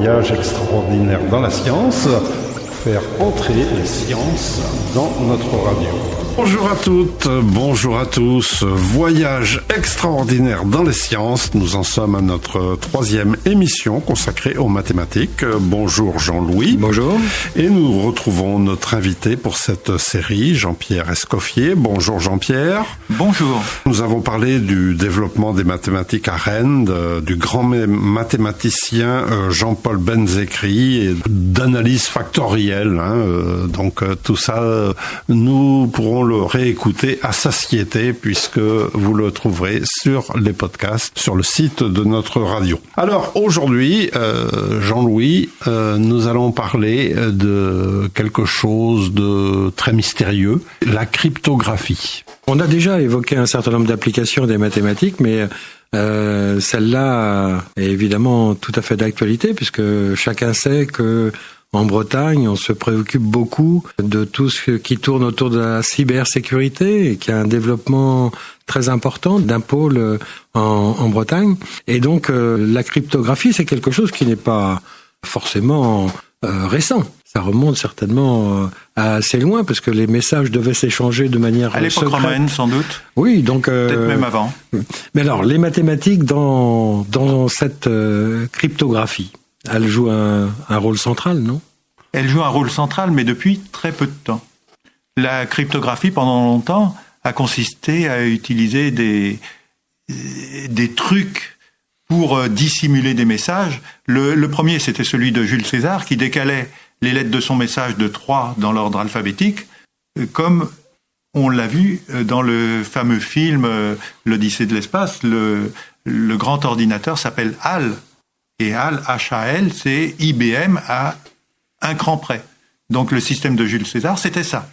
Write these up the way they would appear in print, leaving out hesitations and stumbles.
voyage extraordinaire dans la science, faire entrer les sciences dans notre radio. Bonjour à toutes, bonjour à tous. Voyage extraordinaire dans les sciences. Nous en sommes à notre 3e émission consacrée aux mathématiques. Bonjour Jean-Louis. Bonjour. Et nous retrouvons notre invité pour cette série, Jean-Pierre Escoffier. Bonjour Jean-Pierre. Bonjour. Nous avons parlé du développement des mathématiques à Rennes, du grand mathématicien Jean-Paul Benzécry et d'analyse factorielle. Donc tout ça, nous pourrons le réécouter à satiété puisque vous le trouverez sur les podcasts, sur le site de notre radio. Alors aujourd'hui, Jean-Louis, nous allons parler de quelque chose de très mystérieux, la cryptographie. On a déjà évoqué un certain nombre d'applications des mathématiques, mais celle-là est évidemment tout à fait d'actualité puisque chacun sait que en Bretagne, on se préoccupe beaucoup de tout ce qui tourne autour de la cybersécurité et qui a un développement très important d'un pôle en Bretagne. Et donc, la cryptographie, c'est quelque chose qui n'est pas forcément récent. Ça remonte certainement à assez loin parce que les messages devaient s'échanger de manière à l'époque secrète. romaine, sans doute. Oui, donc peut-être même avant. Mais alors, les mathématiques dans cette cryptographie, elles jouent un rôle central, non ? Elles jouent un rôle central, mais depuis très peu de temps. La cryptographie, pendant longtemps, a consisté à utiliser des trucs pour dissimuler des messages. Le premier, c'était celui de Jules César, qui décalait les lettres de son message de 3 dans l'ordre alphabétique, comme on l'a vu dans le fameux film L'Odyssée de l'espace. Le grand ordinateur s'appelle HAL. Et HAL, H-A-L, c'est IBM à un cran près. Donc le système de Jules César, c'était ça.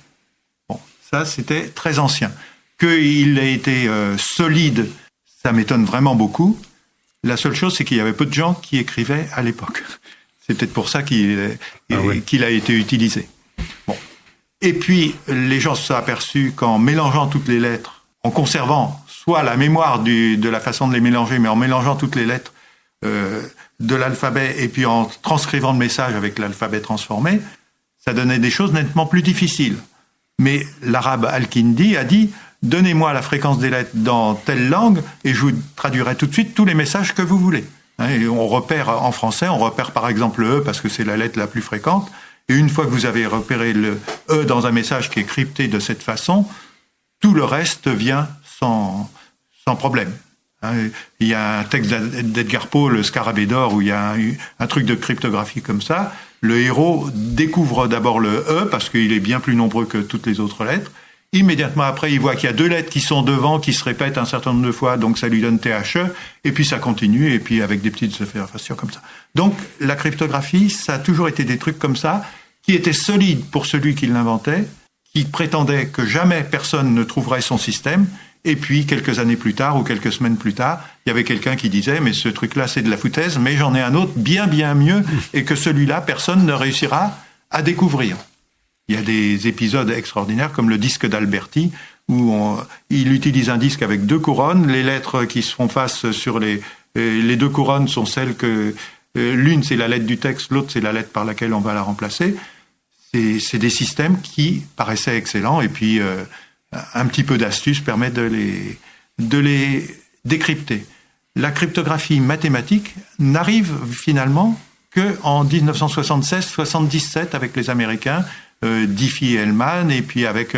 Bon, ça c'était très ancien. Qu'il ait été solide, ça m'étonne vraiment beaucoup. La seule chose, c'est qu'il y avait peu de gens qui écrivaient à l'époque. C'est peut-être pour ça qu'il a été utilisé. Bon. Et puis, les gens se sont aperçus qu'en mélangeant toutes les lettres, en conservant soit la mémoire de la façon de les mélanger, mais en mélangeant toutes les lettres de l'alphabet et puis en transcrivant le message avec l'alphabet transformé, ça donnait des choses nettement plus difficiles. Mais l'arabe Al-Kindi a dit « Donnez-moi la fréquence des lettres dans telle langue et je vous traduirai tout de suite tous les messages que vous voulez. » Et on repère en français, on repère par exemple le « e » parce que c'est la lettre la plus fréquente. Et une fois que vous avez repéré le « e » dans un message qui est crypté de cette façon, tout le reste vient sans problème. Il y a un texte d'Edgar Poe, le Scarabée d'or, où il y a un truc de cryptographie comme ça. Le héros découvre d'abord le E, parce qu'il est bien plus nombreux que toutes les autres lettres. Immédiatement après, il voit qu'il y a 2 lettres qui sont devant, qui se répètent un certain nombre de fois, donc ça lui donne THE, et puis ça continue, et puis avec des petites observations comme ça. Donc la cryptographie, ça a toujours été des trucs comme ça, qui étaient solides pour celui qui l'inventait, qui prétendait que jamais personne ne trouverait son système. Et puis, quelques années plus tard, ou quelques semaines plus tard, il y avait quelqu'un qui disait « Mais ce truc-là, c'est de la foutaise, mais j'en ai un autre bien, bien mieux, et que celui-là, personne ne réussira à découvrir. » Il y a des épisodes extraordinaires, comme le disque d'Alberti, où il utilise un disque avec 2 couronnes. Les lettres qui se font face sur les 2 couronnes sont celles que... l'une, c'est la lettre du texte, l'autre, c'est la lettre par laquelle on va la remplacer. C'est des systèmes qui paraissaient excellents, et puis... un petit peu d'astuce permet de les décrypter. La cryptographie mathématique n'arrive finalement qu'en 1976-77 avec les Américains, Diffie et Hellman, et puis avec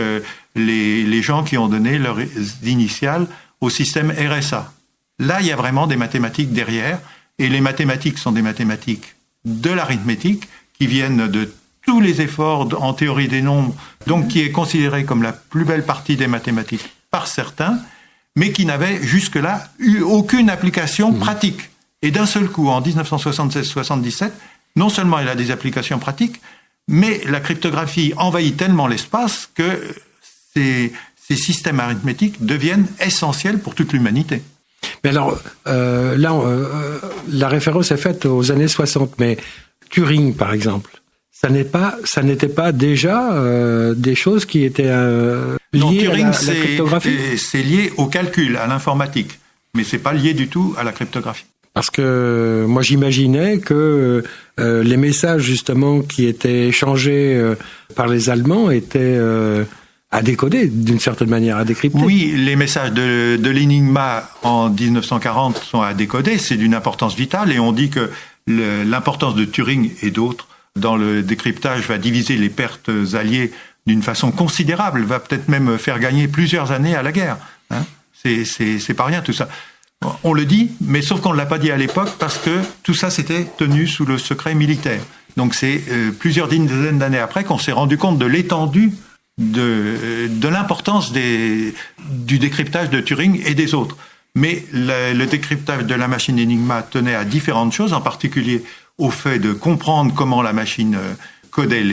les gens qui ont donné leurs initiales au système RSA. Là, il y a vraiment des mathématiques derrière, et les mathématiques sont des mathématiques de l'arithmétique qui viennent de tous les efforts en théorie des nombres, donc qui est considéré comme la plus belle partie des mathématiques par certains, mais qui n'avait jusque-là eu aucune application pratique. Et d'un seul coup, en 1976-77, non seulement elle a des applications pratiques, mais la cryptographie envahit tellement l'espace que ces systèmes arithmétiques deviennent essentiels pour toute l'humanité. Mais alors, la référence est faite aux années 60, mais Turing, par exemple, ça n'était pas déjà des choses qui étaient liées à la cryptographie. C'est lié au calcul, à l'informatique, mais c'est pas lié du tout à la cryptographie. Parce que moi j'imaginais que les messages justement qui étaient échangés par les Allemands étaient à décoder d'une certaine manière, à décrypter. Oui, les messages de l'Enigma en 1940 sont à décoder, c'est d'une importance vitale et on dit que l'importance de Turing et d'autres dans le décryptage va diviser les pertes alliées d'une façon considérable, va peut-être même faire gagner plusieurs années à la guerre. Hein, c'est pas rien tout ça. On le dit, mais sauf qu'on ne l'a pas dit à l'époque parce que tout ça s'était tenu sous le secret militaire. Donc c'est plusieurs dizaines d'années après qu'on s'est rendu compte de l'étendue de l'importance du décryptage de Turing et des autres. Mais le décryptage de la machine Enigma tenait à différentes choses, en particulier au fait de comprendre comment la machine codait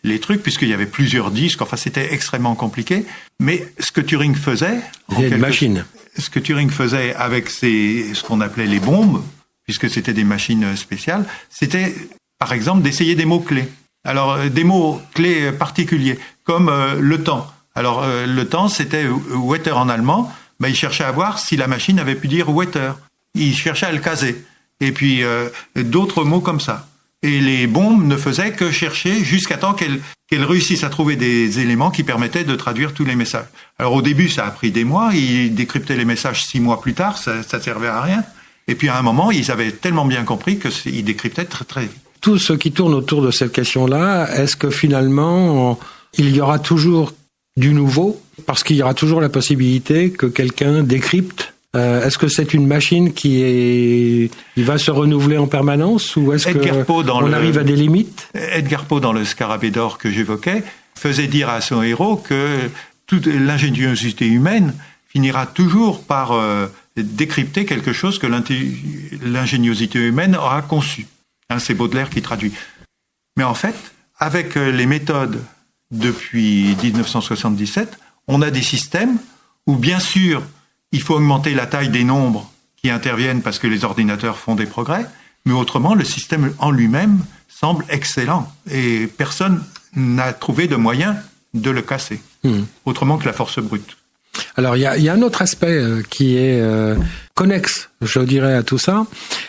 les trucs, puisqu'il y avait plusieurs disques, enfin c'était extrêmement compliqué. Mais ce que Turing faisait... Ce que Turing faisait avec ce qu'on appelait les bombes, puisque c'était des machines spéciales, c'était par exemple d'essayer des mots-clés. Alors des mots-clés particuliers, comme le temps. Alors le temps, c'était Wetter en allemand. Ben, il cherchait à voir si la machine avait pu dire Wetter. Il cherchait à le caser. Et puis d'autres mots comme ça. Et les bombes ne faisaient que chercher jusqu'à temps qu'elles réussissent à trouver des éléments qui permettaient de traduire tous les messages. Alors au début, ça a pris des mois. Ils décryptaient les messages 6 mois plus tard. Ça servait à rien. Et puis à un moment, ils avaient tellement bien compris qu'ils décryptaient très très vite. Tout ce qui tourne autour de cette question-là, est-ce que finalement, il y aura toujours du nouveau? Parce qu'il y aura toujours la possibilité que quelqu'un décrypte. Est-ce que c'est une machine il va se renouveler en permanence ou est-ce qu'on arrive à des limites? Edgar Poe, dans le Scarabée d'or que j'évoquais, faisait dire à son héros que toute l'ingéniosité humaine finira toujours par décrypter quelque chose que l'ingéniosité humaine aura conçu. Hein, c'est Baudelaire qui traduit. Mais en fait, avec les méthodes depuis 1977, on a des systèmes où, bien sûr, il faut augmenter la taille des nombres qui interviennent parce que les ordinateurs font des progrès, mais autrement, le système en lui-même semble excellent et personne n'a trouvé de moyen de le casser, autrement que la force brute. Alors, il y a un autre aspect qui est connexe, je dirais, à tout ça,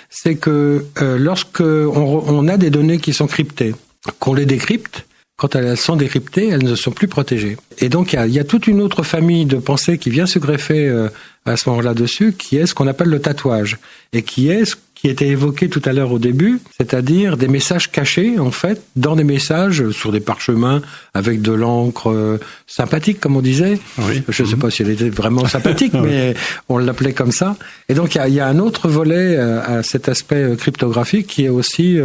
c'est que lorsque on a des données qui sont cryptées, qu'on les décrypte, quand elles sont décryptées, elles ne sont plus protégées. Et donc, il y a toute une autre famille de pensées qui vient se greffer à ce moment-là dessus, qui est ce qu'on appelle le tatouage, et qui est ce qui était évoqué tout à l'heure au début, c'est-à-dire des messages cachés, en fait, dans des messages sur des parchemins avec de l'encre sympathique, comme on disait. Oui. Je ne sais pas si elle était vraiment sympathique, mais on l'appelait comme ça. Et donc, il y a un autre volet à cet aspect cryptographique qui est aussi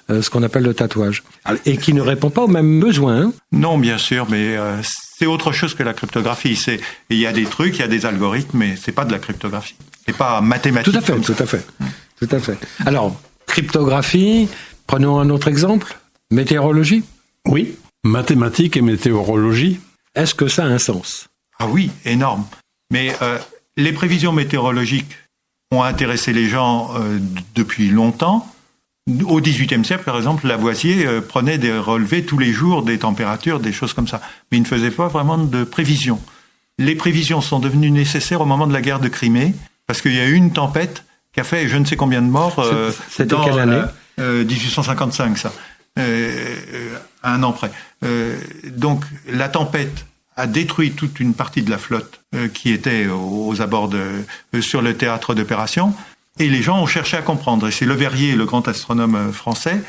ce qu'on appelle le tatouage. Et qui ne répond pas aux mêmes besoins. Hein. Non, bien sûr, mais c'est autre chose que la cryptographie. Il y a des trucs, il y a des algorithmes, mais c'est pas de la cryptographie. C'est pas mathématique. Tout à fait. Alors, cryptographie, prenons un autre exemple, météorologie. Oui, mathématiques et météorologie. Est-ce que ça a un sens? Ah oui, énorme. Mais les prévisions météorologiques ont intéressé les gens depuis longtemps. Au XVIIIe siècle, par exemple, Lavoisier prenait des relevés tous les jours des températures, des choses comme ça. Mais il ne faisait pas vraiment de prévisions. Les prévisions sont devenues nécessaires au moment de la guerre de Crimée, parce qu'il y a eu une tempête qui a fait je ne sais combien de morts. C'était quelle année 1855, ça. À un an près. Donc, la tempête a détruit toute une partie de la flotte qui était aux abords sur le théâtre d'opération. Et les gens ont cherché à comprendre. Et c'est Leverrier, le grand astronome français,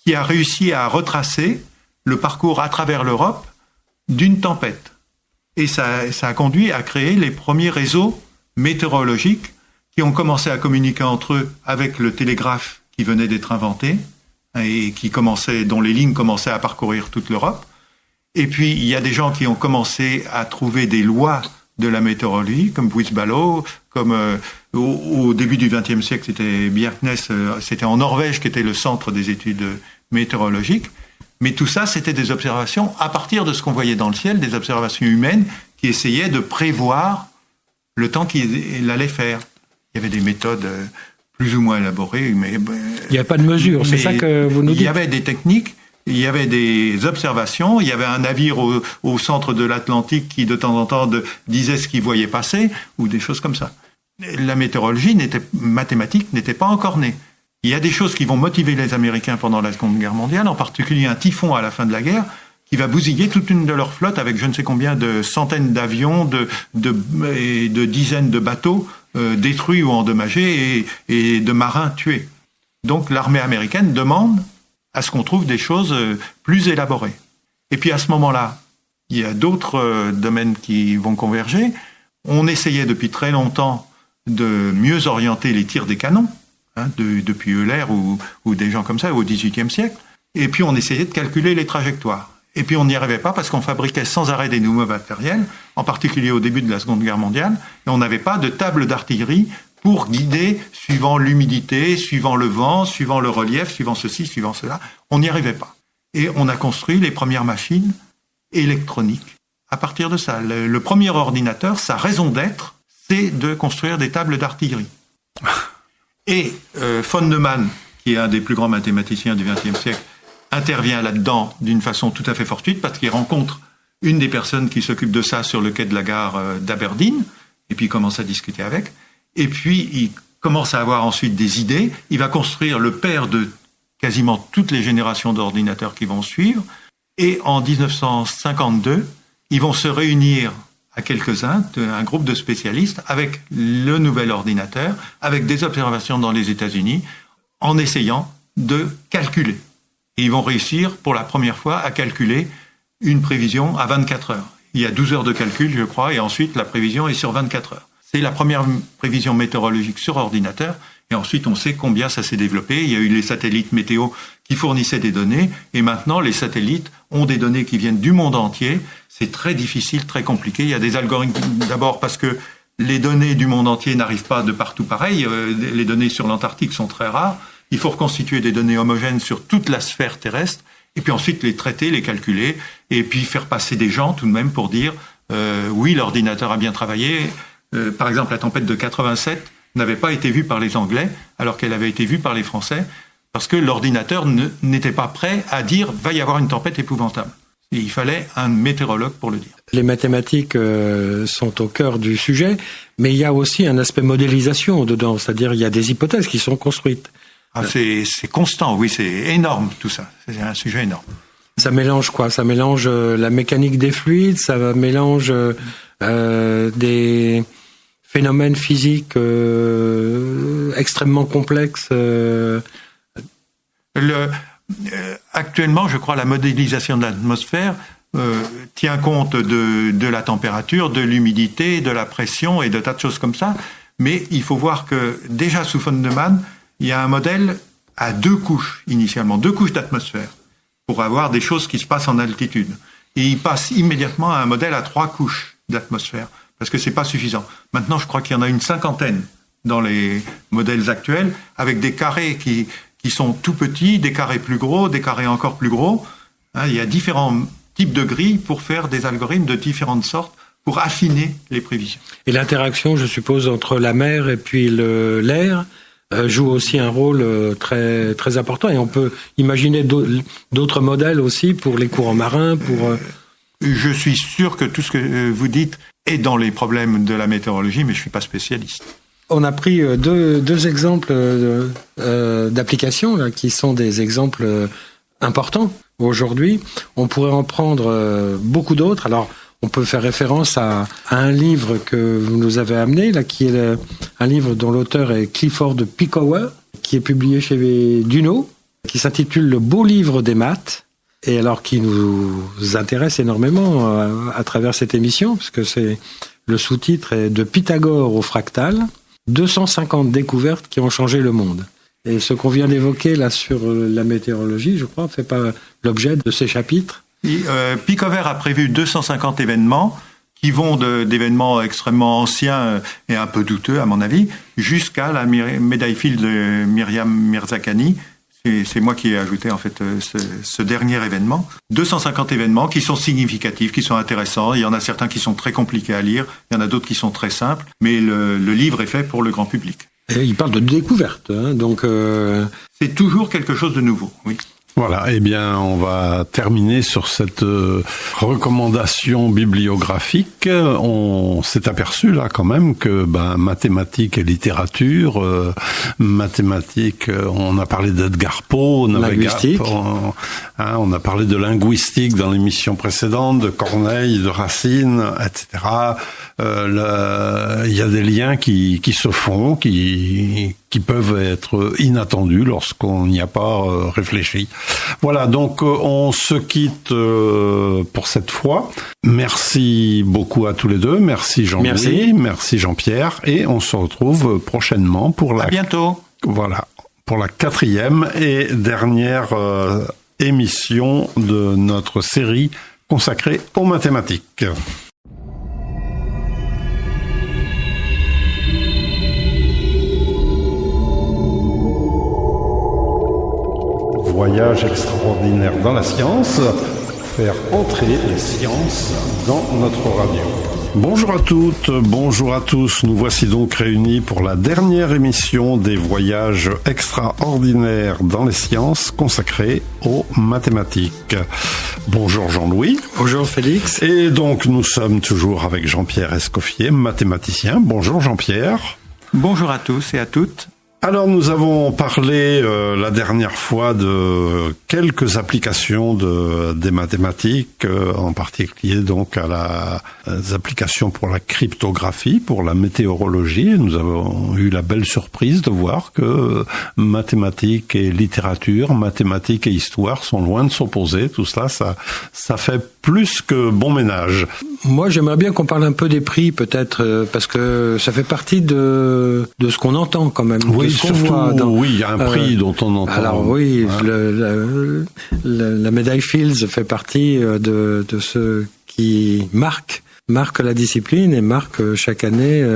qui a réussi à retracer le parcours à travers l'Europe d'une tempête. Et ça a conduit à créer les premiers réseaux météorologiques qui ont commencé à communiquer entre eux avec le télégraphe qui venait d'être inventé et dont les lignes commençaient à parcourir toute l'Europe. Et puis, il y a des gens qui ont commencé à trouver des lois de la météorologie, comme Buis-Ballot, comme au début du XXe siècle, c'était Bjerknes, c'était en Norvège qui était le centre des études météorologiques. Mais tout ça, c'était des observations à partir de ce qu'on voyait dans le ciel, des observations humaines qui essayaient de prévoir le temps qu'il allait faire. Il y avait des méthodes plus ou moins élaborées, mais... Il n'y a pas de mesure, c'est ça que vous nous dites? Il y avait des techniques, il y avait des observations, il y avait un navire au centre de l'Atlantique qui, de temps en temps, disait ce qu'il voyait passer, ou des choses comme ça. la météorologie mathématique n'était pas encore née. Il y a des choses qui vont motiver les Américains pendant la Seconde Guerre mondiale, en particulier un typhon à la fin de la guerre, qui va bousiller toute une de leurs flottes avec je ne sais combien de centaines d'avions, et de dizaines de bateaux détruits ou endommagés et de marins tués. Donc l'armée américaine demande à ce qu'on trouve des choses plus élaborées. Et puis à ce moment-là, il y a d'autres domaines qui vont converger. On essayait depuis très longtemps de mieux orienter les tirs des canons, depuis Euler ou des gens comme ça, au XVIIIe siècle. Et puis on essayait de calculer les trajectoires. Et puis on n'y arrivait pas parce qu'on fabriquait sans arrêt des nouveaux matériels, en particulier au début de la Seconde Guerre mondiale, et on n'avait pas de table d'artillerie pour guider suivant l'humidité, suivant le vent, suivant le relief, suivant ceci, suivant cela. On n'y arrivait pas. Et on a construit les premières machines électroniques. À partir de ça, le premier ordinateur, sa raison d'être, c'est de construire des tables d'artillerie. Et von Neumann, qui est un des plus grands mathématiciens du XXe siècle, intervient là-dedans d'une façon tout à fait fortuite parce qu'il rencontre une des personnes qui s'occupe de ça sur le quai de la gare d'Aberdeen, et puis il commence à discuter avec, et puis il commence à avoir ensuite des idées, il va construire le père de quasiment toutes les générations d'ordinateurs qui vont suivre, et en 1952, ils vont se réunir à quelques-uns, un groupe de spécialistes, avec le nouvel ordinateur, avec des observations dans les États-Unis, en essayant de calculer. Et ils vont réussir pour la première fois à calculer une prévision à 24 heures. Il y a 12 heures de calcul, je crois, et ensuite la prévision est sur 24 heures. C'est la première prévision météorologique sur ordinateur, et ensuite on sait combien ça s'est développé. Il y a eu les satellites météo qui fournissaient des données, et maintenant les satellites ont des données qui viennent du monde entier. C'est très difficile, très compliqué. Il y a des algorithmes, d'abord parce que les données du monde entier n'arrivent pas de partout pareil. Les données sur l'Antarctique sont très rares. Il faut reconstituer des données homogènes sur toute la sphère terrestre, et puis ensuite les traiter, les calculer, et puis faire passer des gens tout de même pour dire oui, l'ordinateur a bien travaillé. Par exemple, la tempête de 87 n'avait pas été vue par les Anglais, alors qu'elle avait été vue par les Français, parce que l'ordinateur n'était pas prêt à dire va y avoir une tempête épouvantable. Et il fallait un météorologue pour le dire. Les mathématiques sont au cœur du sujet, mais il y a aussi un aspect modélisation dedans, c'est-à-dire il y a des hypothèses qui sont construites. Ah, c'est constant, oui, c'est énorme tout ça. C'est un sujet énorme. Ça mélange quoi? Ça mélange la mécanique des fluides, ça mélange des phénomènes physiques extrêmement complexes. Actuellement, je crois, la modélisation de l'atmosphère tient compte de la température, de l'humidité, de la pression et de tas de choses comme ça. Mais il faut voir que déjà sous von Neumann, il y a un modèle à 2 couches initialement, 2 couches d'atmosphère, pour avoir des choses qui se passent en altitude. Et il passe immédiatement à un modèle à 3 couches d'atmosphère, parce que c'est pas suffisant. Maintenant, je crois qu'il y en a une 50aine dans les modèles actuels, avec des carrés qui sont tout petits, des carrés plus gros, des carrés encore plus gros. Il y a différents types de grilles pour faire des algorithmes de différentes sortes, pour affiner les prévisions. Et l'interaction, je suppose, entre la mer et puis l'air joue aussi un rôle très, très important. Et on peut imaginer d'autres modèles aussi pour les courants marins, pour... Je suis sûr que tout ce que vous dites est dans les problèmes de la météorologie, mais je ne suis pas spécialiste. On a pris deux exemples d'applications là, qui sont des exemples importants aujourd'hui. On pourrait en prendre beaucoup d'autres. Alors, on peut faire référence à un livre que vous nous avez amené, là, qui est un livre dont l'auteur est Clifford Pickower, qui est publié chez Duno, qui s'intitule Le beau livre des maths, et alors qui nous intéresse énormément à travers cette émission, parce que le sous-titre est De Pythagore au fractal, 250 découvertes qui ont changé le monde. Et ce qu'on vient d'évoquer là sur la météorologie, je crois, fait pas l'objet de ces chapitres. Pickover a prévu 250 événements qui vont d'événements extrêmement anciens et un peu douteux à mon avis, jusqu'à la médaille Fields de Myriam Mirzakhani. C'est moi qui ai ajouté en fait ce dernier événement. 250 événements qui sont significatifs, qui sont intéressants. Il y en a certains qui sont très compliqués à lire, il y en a d'autres qui sont très simples, mais le livre est fait pour le grand public. Et il parle de découverte, hein, donc... C'est toujours quelque chose de nouveau, oui. Voilà, eh bien, on va terminer sur cette recommandation bibliographique. On s'est aperçu là quand même que mathématiques et littérature, mathématiques, on a parlé d'Edgar Poe, linguistique. On a parlé de linguistique dans l'émission précédente, de Corneille, de Racine, etc. Il y a des liens qui se font, qui peuvent être inattendus lorsqu'on n'y a pas réfléchi. Voilà, donc on se quitte pour cette fois. Merci beaucoup à tous les deux. Merci Jean-Louis, merci Jean-Pierre, et on se retrouve prochainement pour à bientôt. Voilà, pour la 4e et dernière émission de notre série consacrée aux mathématiques. Voyage extraordinaire dans la science, faire entrer les sciences dans notre radio. Bonjour à toutes, bonjour à tous, nous voici donc réunis pour la dernière émission des voyages extraordinaires dans les sciences consacrés aux mathématiques. Bonjour Jean-Louis. Bonjour Félix. Et donc nous sommes toujours avec Jean-Pierre Escoffier, mathématicien. Bonjour Jean-Pierre. Bonjour à tous et à toutes. Alors nous avons parlé la dernière fois de quelques applications des mathématiques, en particulier donc à les applications pour la cryptographie, pour la météorologie. Et nous avons eu la belle surprise de voir que mathématiques et littérature, mathématiques et histoire sont loin de s'opposer. Tout cela, ça fait plus que bon ménage. Moi, j'aimerais bien qu'on parle un peu des prix, peut-être, parce que ça fait partie de ce qu'on entend quand même. Oui, surtout, oui, il y a un prix dont on entend. Alors oui, la médaille Fields fait partie de ceux qui marquent la discipline et marquent chaque année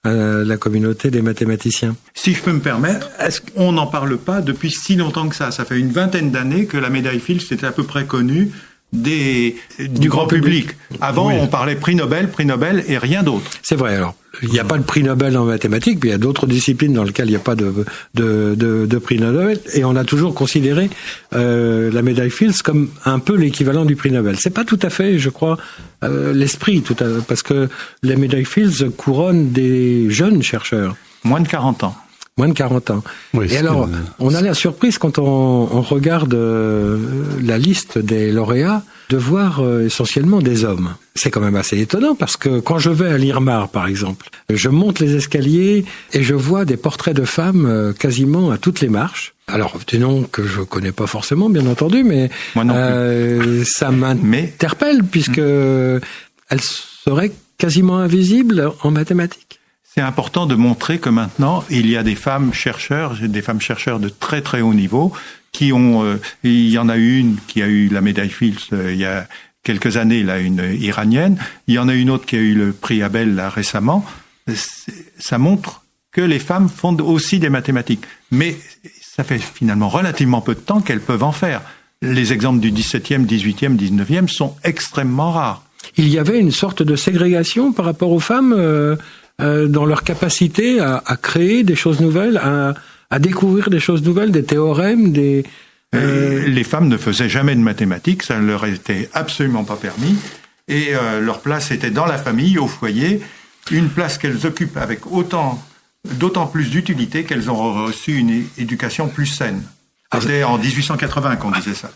la communauté des mathématiciens. Si je peux me permettre, on n'en parle pas depuis si longtemps que ça. Ça fait une vingtaine d'années que la médaille Fields était à peu près connue du grand public. Avant, oui. On parlait prix Nobel et rien d'autre. C'est vrai, alors. Il n'y a pas de prix Nobel en mathématiques, puis il y a d'autres disciplines dans lesquelles il n'y a pas de prix Nobel, et on a toujours considéré la médaille Fields comme un peu l'équivalent du prix Nobel. C'est pas tout à fait, je crois, l'esprit, parce que les médailles Fields couronnent des jeunes chercheurs. Moins de 40 ans. Moins de 40 ans. Oui, et alors, on a la surprise quand on regarde la liste des lauréats de voir essentiellement des hommes. C'est quand même assez étonnant parce que quand je vais à l'IRMAR, par exemple, je monte les escaliers et je vois des portraits de femmes quasiment à toutes les marches. Alors, des noms que je connais pas forcément, bien entendu, mais moi non plus. Ça m'interpelle puisque elles seraient quasiment invisibles en mathématiques. C'est important de montrer que maintenant, il y a des femmes chercheurs de très très haut niveau qui ont, il y en a une qui a eu la médaille Fields il y a quelques années, là, une iranienne. Il y en a une autre qui a eu le prix Abel là récemment. Ça montre que les femmes font aussi des mathématiques. Mais ça fait finalement relativement peu de temps qu'elles peuvent en faire. Les exemples du 17e, 18e, 19e sont extrêmement rares. Il y avait une sorte de ségrégation par rapport aux femmes dans leur capacité à créer des choses nouvelles, à découvrir des choses nouvelles, des théorèmes, Les femmes ne faisaient jamais de mathématiques, ça ne leur était absolument pas permis, et leur place était dans la famille, au foyer, une place qu'elles occupent avec d'autant plus d'utilité qu'elles ont reçu une éducation plus saine. C'était en 1880 qu'on disait ça.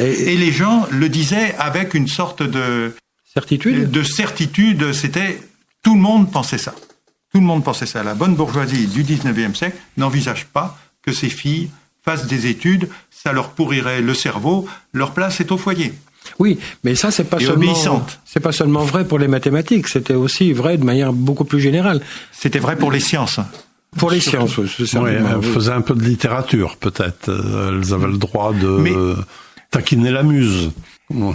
Et les gens le disaient avec une sorte de certitude, c'était... Tout le monde pensait ça. Tout le monde pensait ça. La bonne bourgeoisie du 19e siècle n'envisage pas que ces filles fassent des études, ça leur pourrirait le cerveau, leur place est au foyer. Oui, mais ça c'est pas seulement vrai pour les mathématiques, c'était aussi vrai de manière beaucoup plus générale. C'était vrai pour les sciences. Pour les sciences, elles faisaient un peu de littérature peut-être, elles avaient le droit de taquiner la muse.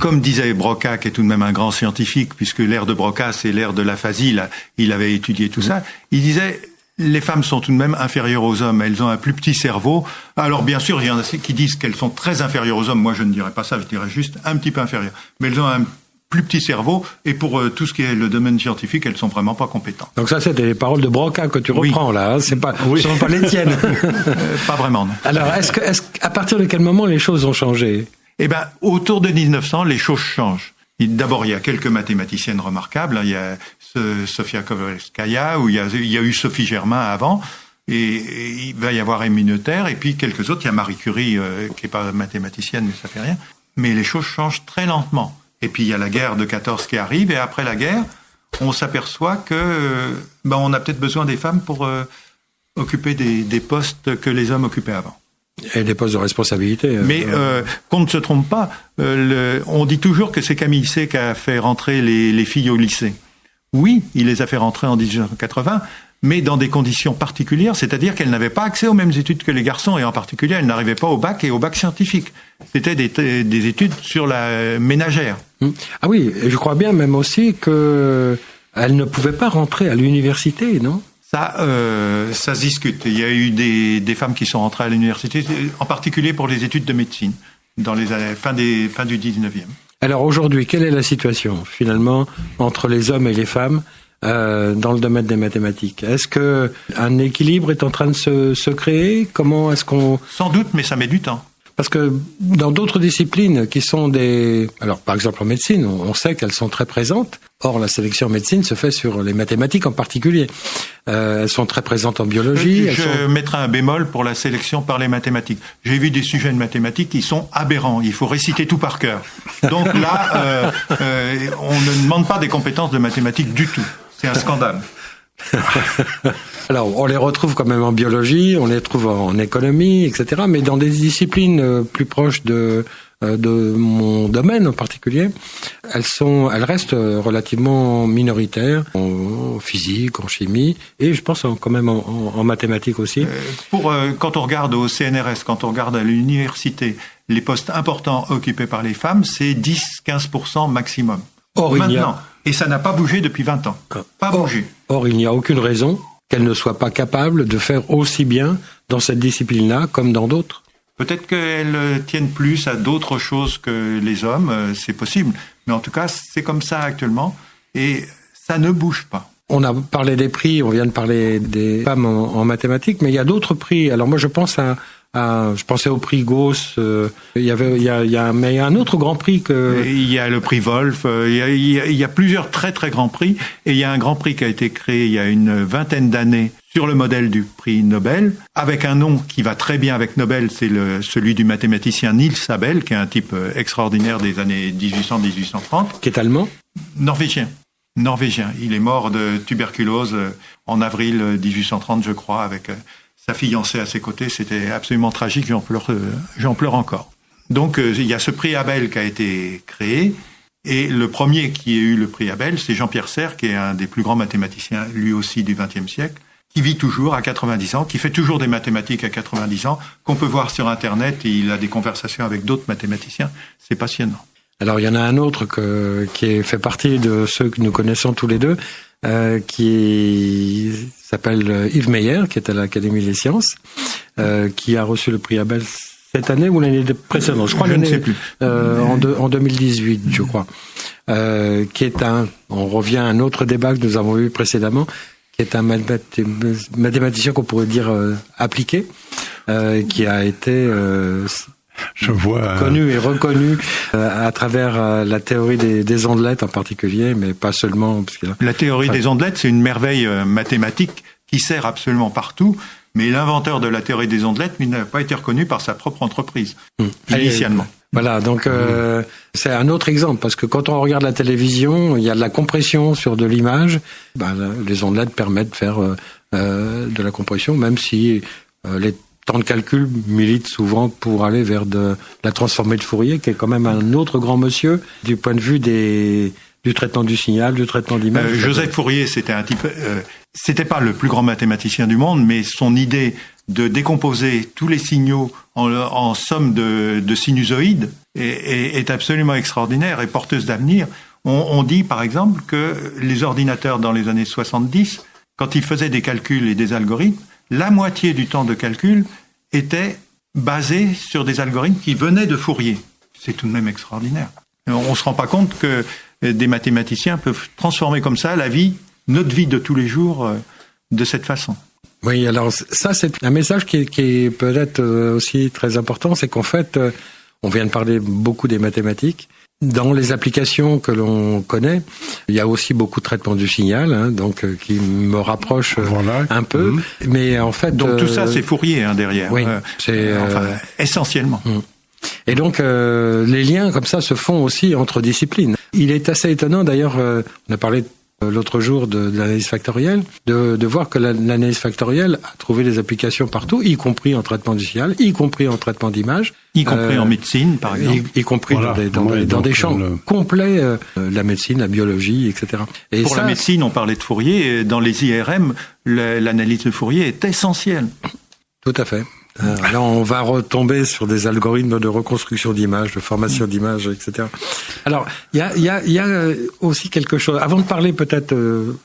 Comme disait Broca, qui est tout de même un grand scientifique, puisque l'ère de Broca, c'est l'ère de l'aphasie, il avait étudié tout ça, il disait, les femmes sont tout de même inférieures aux hommes, elles ont un plus petit cerveau. Alors bien sûr, il y en a qui disent qu'elles sont très inférieures aux hommes, moi je ne dirais pas ça, je dirais juste un petit peu inférieures. Mais elles ont un plus petit cerveau, et pour tout ce qui est le domaine scientifique, elles sont vraiment pas compétentes. Donc ça, c'est des paroles de Broca que tu reprends là, hein. Ce sont pas les tiennes. Pas vraiment, non. Alors, à partir de quel moment les choses ont changé? Eh ben, autour de 1900, les choses changent. D'abord, il y a quelques mathématiciennes remarquables. Il y a Sofia Kovalevskaya, ou il y a eu Sophie Germain avant, et il va y avoir Emmy Noether, et puis quelques autres. Il y a Marie Curie, qui est pas mathématicienne, mais ça fait rien. Mais les choses changent très lentement. Et puis il y a la guerre de 14 qui arrive, et après la guerre, on s'aperçoit que on a peut-être besoin des femmes pour occuper des postes que les hommes occupaient avant. Et des postes de responsabilité. Mais qu'on ne se trompe pas, on dit toujours que c'est Camille C qui a fait rentrer les filles au lycée. Oui, il les a fait rentrer en 1880, mais dans des conditions particulières, c'est-à-dire qu'elles n'avaient pas accès aux mêmes études que les garçons, et en particulier, elles n'arrivaient pas au bac et au bac scientifique. C'était des études sur la ménagère. Ah oui, et je crois bien même aussi qu'elles ne pouvaient pas rentrer à l'université, non ? Ça se discute. Il y a eu des femmes qui sont rentrées à l'université, en particulier pour les études de médecine, dans les années, fin du 19e. Alors aujourd'hui, quelle est la situation, finalement, entre les hommes et les femmes dans le domaine des mathématiques? Est-ce qu'un équilibre est en train de se créer? Comment est-ce qu'on... Sans doute, mais ça met du temps. Parce que dans d'autres disciplines qui sont alors par exemple en médecine, on sait qu'elles sont très présentes. Or, la sélection en médecine se fait sur les mathématiques en particulier. Elles sont très présentes en biologie. Je mettrai un bémol pour la sélection par les mathématiques. J'ai vu des sujets de mathématiques qui sont aberrants. Il faut réciter tout par cœur. Donc là, on ne demande pas des compétences de mathématiques du tout. C'est un scandale. Alors, on les retrouve quand même en biologie, on les trouve en économie, etc. Mais dans des disciplines plus proches de mon domaine en particulier, elles restent relativement minoritaires en physique, en chimie, et je pense quand même en mathématiques aussi. Quand on regarde au CNRS, quand on regarde à l'université, les postes importants occupés par les femmes, c'est 10-15% maximum. Maintenant. Et ça n'a pas bougé depuis 20 ans. Pas bougé. Or, il n'y a aucune raison qu'elles ne soient pas capables de faire aussi bien dans cette discipline-là comme dans d'autres. Peut-être qu'elles tiennent plus à d'autres choses que les hommes, c'est possible. Mais en tout cas, c'est comme ça actuellement. Et ça ne bouge pas. On a parlé des prix, on vient de parler des femmes en mathématiques, mais il y a d'autres prix. Alors moi, je pensais au prix Gauss. Il y a un autre grand prix que... Il y a le prix Wolf. Il y a plusieurs très très grands prix. Et il y a un grand prix qui a été créé il y a une vingtaine d'années sur le modèle du prix Nobel, avec un nom qui va très bien avec Nobel, c'est celui du mathématicien Niels Abel, qui est un type extraordinaire des années 1800-1830. Qui est allemand ? Norvégien. Il est mort de tuberculose en avril 1830, je crois, avec sa fiancée à ses côtés. C'était absolument tragique, j'en pleure encore. Donc il y a ce prix Abel qui a été créé, et le premier qui a eu le prix Abel, c'est Jean-Pierre Serre, qui est un des plus grands mathématiciens, lui aussi du XXe siècle, qui vit toujours à 90 ans, qui fait toujours des mathématiques à 90 ans, qu'on peut voir sur Internet, et il a des conversations avec d'autres mathématiciens. C'est passionnant. Alors, il y en a un autre qui fait partie de ceux que nous connaissons tous les deux, qui s'appelle Yves Meyer, qui est à l'Académie des Sciences, qui a reçu le prix Abel cette année ou l'année précédente. Je crois ne sais plus. En 2018, je crois. Qui est on revient à un autre débat que nous avons eu précédemment, qui est un mathématicien qu'on pourrait dire appliqué, qui a été connu et reconnu à travers la théorie des ondelettes en particulier, mais pas seulement. Parce que la théorie des ondelettes, c'est une merveille mathématique qui sert absolument partout, mais l'inventeur de la théorie des ondelettes n'a pas été reconnu par sa propre entreprise, initialement. Voilà, donc c'est un autre exemple, parce que quand on regarde la télévision, il y a de la compression sur de l'image. Les ondelettes permettent de faire de la compression, même si les temps de calcul militent souvent pour aller vers de la transformée de Fourier, qui est quand même un autre grand monsieur du point de vue du traitement du signal, du traitement d'image. Joseph Fourier, c'était un type... c'était pas le plus grand mathématicien du monde, mais son idée de décomposer tous les signaux en somme de sinusoïdes est absolument extraordinaire et porteuse d'avenir. On dit, par exemple, que les ordinateurs dans les années 70, quand ils faisaient des calculs et des algorithmes, la moitié du temps de calcul était basé sur des algorithmes qui venaient de Fourier. C'est tout de même extraordinaire. On ne se rend pas compte que des mathématiciens peuvent transformer comme ça notre vie de tous les jours, de cette façon. Oui, alors ça c'est un message qui est peut-être aussi très important, c'est qu'en fait, on vient de parler beaucoup des mathématiques. Dans les applications que l'on connaît, il y a aussi beaucoup de traitement du signal, donc qui me rapproche un peu. Mais en fait, donc tout ça c'est Fourier derrière. Oui, c'est essentiellement. Et donc les liens comme ça se font aussi entre disciplines. Il est assez étonnant d'ailleurs. On a parlé l'autre jour de l'analyse factorielle, de voir que l'analyse factorielle a trouvé des applications partout, y compris en traitement du signal, y compris en traitement d'image. Y compris en médecine, par exemple. Y compris dans des champs complets, la médecine, la biologie, etc. Et pour la médecine, on parlait de Fourier, et dans les IRM, l'analyse de Fourier est essentielle. Tout à fait. Là, on va retomber sur des algorithmes de reconstruction d'images, de formation d'images, etc. Alors, il y a aussi quelque chose. Avant de parler peut-être,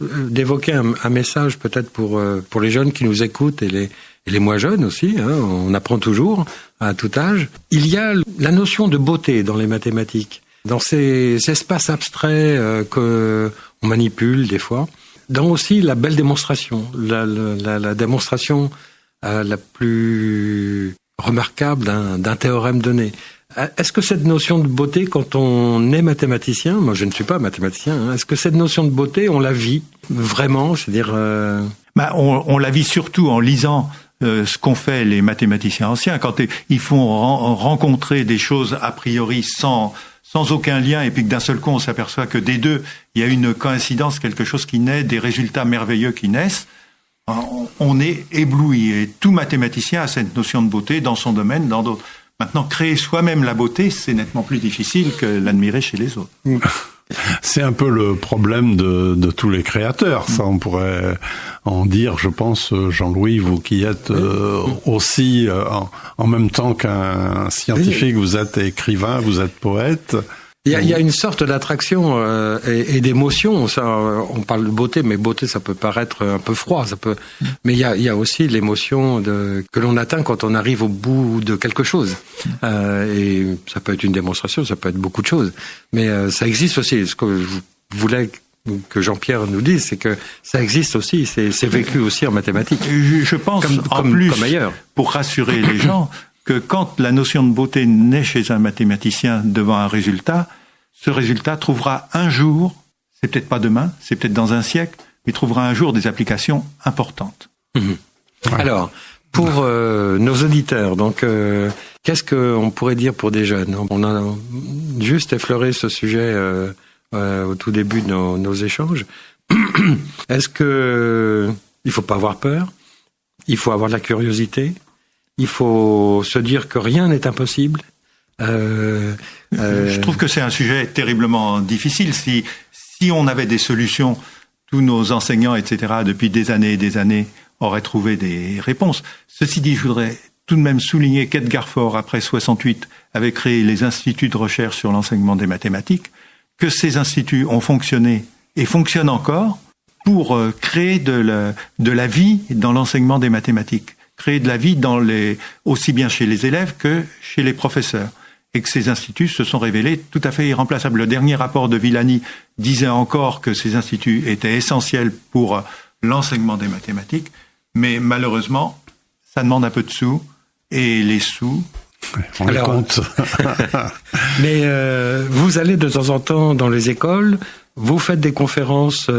d'évoquer un message peut-être pour les jeunes qui nous écoutent et les moins jeunes aussi. On apprend toujours à tout âge. Il y a la notion de beauté dans les mathématiques, dans ces espaces abstraits que on manipule des fois. Dans aussi la belle démonstration, la démonstration la plus remarquable d'un théorème donné. Est-ce que cette notion de beauté, quand on est mathématicien, moi je ne suis pas mathématicien, est-ce que cette notion de beauté, on la vit vraiment, c'est-à-dire on la vit surtout en lisant ce qu'ont fait les mathématiciens anciens, quand ils font rencontrer des choses a priori sans aucun lien, et puis que d'un seul coup on s'aperçoit que des deux, il y a une coïncidence, quelque chose qui naît, des résultats merveilleux qui naissent. On est ébloui, et tout mathématicien a cette notion de beauté dans son domaine, dans d'autres. Maintenant, créer soi-même la beauté, c'est nettement plus difficile que l'admirer chez les autres. C'est un peu le problème de tous les créateurs. Ça, on pourrait en dire, je pense, Jean-Louis, vous qui êtes aussi, en même temps qu'un scientifique, vous êtes écrivain, vous êtes poète. Il y a une sorte d'attraction et d'émotion. Ça, on parle de beauté, mais beauté, ça peut paraître un peu froid. Mais il y a aussi l'émotion que l'on atteint quand on arrive au bout de quelque chose. Et ça peut être une démonstration, ça peut être beaucoup de choses. Mais ça existe aussi. Ce que je voulais que Jean-Pierre nous dise, c'est que ça existe aussi. C'est vécu aussi en mathématiques. Je pense, comme ailleurs, pour rassurer les gens, que quand la notion de beauté naît chez un mathématicien devant un résultat, ce résultat trouvera un jour, c'est peut-être pas demain, c'est peut-être dans un siècle, mais trouvera un jour des applications importantes. Ouais. Alors, pour nos auditeurs, donc, qu'est-ce qu'on pourrait dire pour des jeunes ? On a juste effleuré ce sujet au tout début de nos échanges. Est-ce que il faut pas avoir peur ? Il faut avoir de la curiosité ? Il faut se dire que rien n'est impossible. Je trouve que c'est un sujet terriblement difficile. Si on avait des solutions, tous nos enseignants, etc., depuis des années et des années, auraient trouvé des réponses. Ceci dit, je voudrais tout de même souligner qu'Edgar Faure, après 68, avait créé les instituts de recherche sur l'enseignement des mathématiques, que ces instituts ont fonctionné et fonctionnent encore pour créer de la vie dans l'enseignement des mathématiques. Créer de la vie aussi bien chez les élèves que chez les professeurs. Et que ces instituts se sont révélés tout à fait irremplaçables. Le dernier rapport de Villani disait encore que ces instituts étaient essentiels pour l'enseignement des mathématiques, mais malheureusement, ça demande un peu de sous, et les sous... On les compte. Mais vous allez de temps en temps dans les écoles, vous faites des conférences...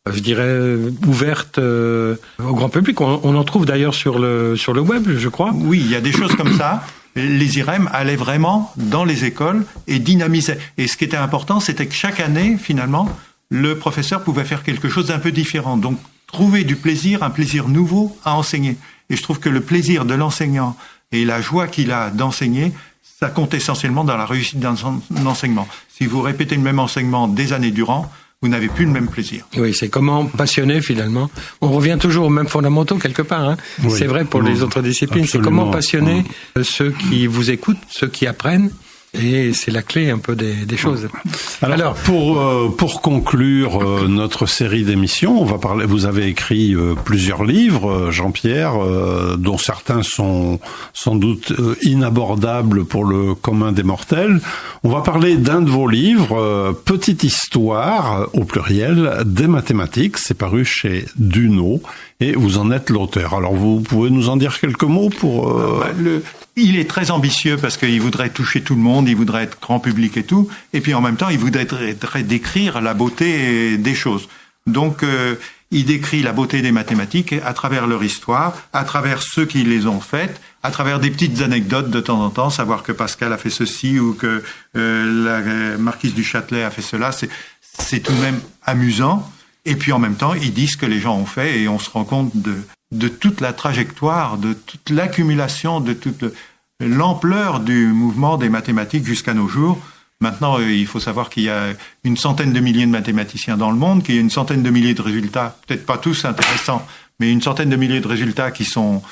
je dirais ouverte au grand public. On en trouve d'ailleurs sur le web, je crois. Oui, il y a des choses comme ça. Les IREM allaient vraiment dans les écoles et dynamisaient. Et ce qui était important, c'était que chaque année, finalement, le professeur pouvait faire quelque chose d'un peu différent. Donc, trouver du plaisir, un plaisir nouveau à enseigner. Et je trouve que le plaisir de l'enseignant et la joie qu'il a d'enseigner, ça compte essentiellement dans la réussite d'un enseignement. Si vous répétez le même enseignement des années durant, vous n'avez plus le même plaisir. Oui, c'est comment passionner finalement. On revient toujours aux mêmes fondamentaux quelque part. Oui, c'est vrai pour les autres disciplines. Absolument. C'est comment passionner ceux qui vous écoutent, ceux qui apprennent, Et c'est la clé un peu des choses. Alors pour conclure notre série d'émissions, on va parler. Vous avez écrit plusieurs livres, Jean-Pierre, dont certains sont sans doute inabordables pour le commun des mortels. On va parler d'un de vos livres, Petite histoire au pluriel des mathématiques. C'est paru chez Duno et vous en êtes l'auteur. Alors vous pouvez nous en dire quelques mots pour. Il est très ambitieux parce qu'il voudrait toucher tout le monde, il voudrait être grand public et tout, et puis en même temps, il voudrait décrire la beauté des choses. Donc, il décrit la beauté des mathématiques à travers leur histoire, à travers ceux qui les ont faites, à travers des petites anecdotes de temps en temps, savoir que Pascal a fait ceci ou que la marquise du Châtelet a fait cela, c'est tout de même amusant. Et puis en même temps, ils disent ce que les gens ont fait et on se rend compte de toute la trajectoire, de toute l'accumulation, de toute l'ampleur du mouvement des mathématiques jusqu'à nos jours. Maintenant, il faut savoir qu'il y a une centaine de milliers de mathématiciens dans le monde, qu'il y a une centaine de milliers de résultats, peut-être pas tous intéressants, mais une centaine de milliers de résultats qui sont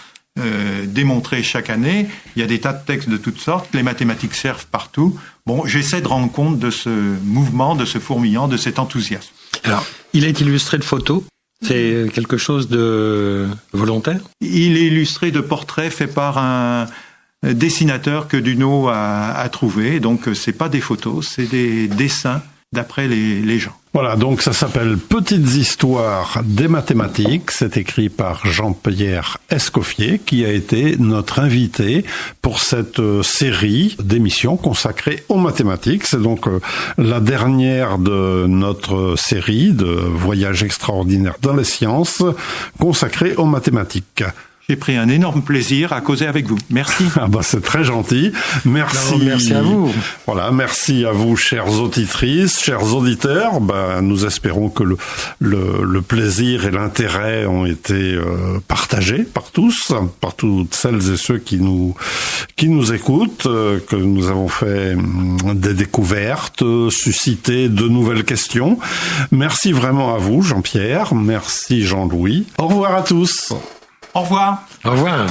démontrés chaque année. Il y a des tas de textes de toutes sortes, les mathématiques servent partout. Bon, j'essaie de rendre compte de ce mouvement, de ce fourmillant, de cet enthousiasme. Alors, il est illustré de photos. C'est quelque chose de volontaire? Il est illustré de portraits faits par un dessinateur que Duno a trouvé. Donc, c'est pas des photos, c'est des dessins d'après les gens. Voilà, donc ça s'appelle Petites histoires des mathématiques. C'est écrit par Jean-Pierre Escoffier, qui a été notre invité pour cette série d'émissions consacrées aux mathématiques. C'est donc la dernière de notre série de voyages extraordinaires dans les sciences consacrée aux mathématiques. J'ai pris un énorme plaisir à causer avec vous. Merci. Ah bah c'est très gentil. Merci. Non, merci à vous. Voilà, merci à vous, chères auditrices, chers auditeurs. Nous espérons que le plaisir et l'intérêt ont été partagés par tous, par toutes celles et ceux qui nous écoutent, que nous avons fait des découvertes, suscité de nouvelles questions. Merci vraiment à vous, Jean-Pierre. Merci, Jean-Louis. Au revoir à tous. Au revoir. Au revoir.